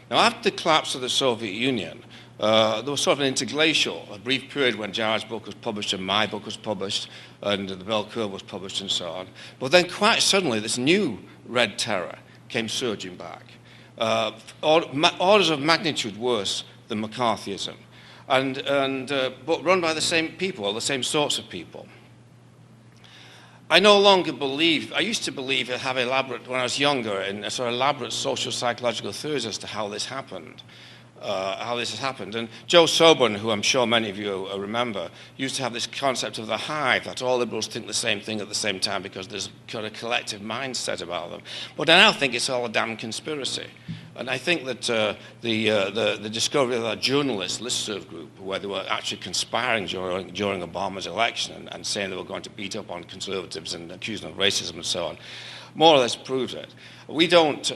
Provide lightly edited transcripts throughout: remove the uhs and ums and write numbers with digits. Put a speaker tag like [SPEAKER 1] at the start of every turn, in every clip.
[SPEAKER 1] Now, after the collapse of the Soviet Union, there was sort of an interglacial, a brief period when Jared's book was published and my book was published and the Bell Curve was published and so on. But then quite suddenly this new Red Terror came surging back. Orders of magnitude worse than McCarthyism, but run by the same people, the same sorts of people. I no longer believe, I used to believe, have elaborate, when I was younger, in a sort of elaborate social psychological theories as to how this happened. And Joe Soburn, who I'm sure many of you remember, used to have this concept of the hive, that all liberals think the same thing at the same time because there's kind of a collective mindset about them. But I now think it's all a damn conspiracy. And I think that the discovery of that journalist listserv group, where they were actually conspiring during Obama's election and saying they were going to beat up on conservatives and accuse them of racism and so on, more or less proves it. We don't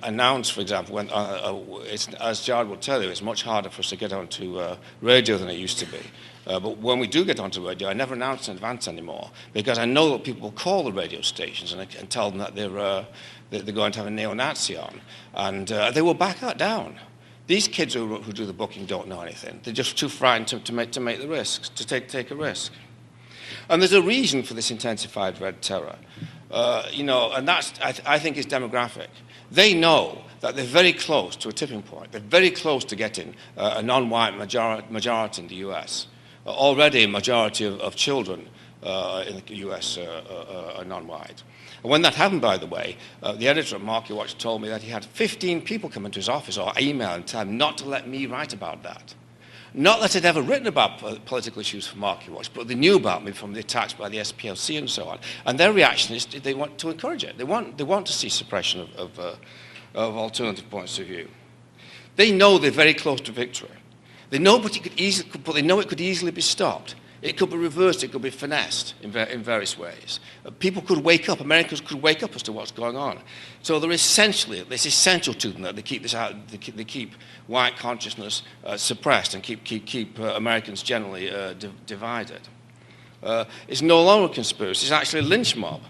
[SPEAKER 1] announce, for example, when, as Jared will tell you, it's much harder for us to get onto radio than it used to be. But when we do get onto radio, I never announce in advance anymore because I know that people will call the radio stations and tell them that they're going to have a neo-Nazi on, and they will back that down. These kids who do the booking don't know anything. They're just too frightened to make the risks, to take a risk. And there's a reason for this intensified Red Terror. And that's, I think, is demographic. They know that they're very close to a tipping point. They're very close to getting a non-white majority in the US. Already a majority of children in the US are non-white. And when that happened, by the way, the editor at Market Watch told me that he had 15 people come into his office or email and tell him not to let me write about that. Not that I'd ever written about political issues for Market Watch, but they knew about me from the attacks by the SPLC and so on. And their reaction is they want to encourage it. They want to see suppression of alternative points of view. They know they're very close to victory. They know, but they know it could easily be stopped. It could be reversed. It could be finessed in various ways. People could wake up. Americans could wake up as to what's going on. So they're essentially, it's essential to them that they keep this out. They keep white consciousness suppressed and keep Americans generally divided. It's no longer a conspiracy. It's actually a lynch mob.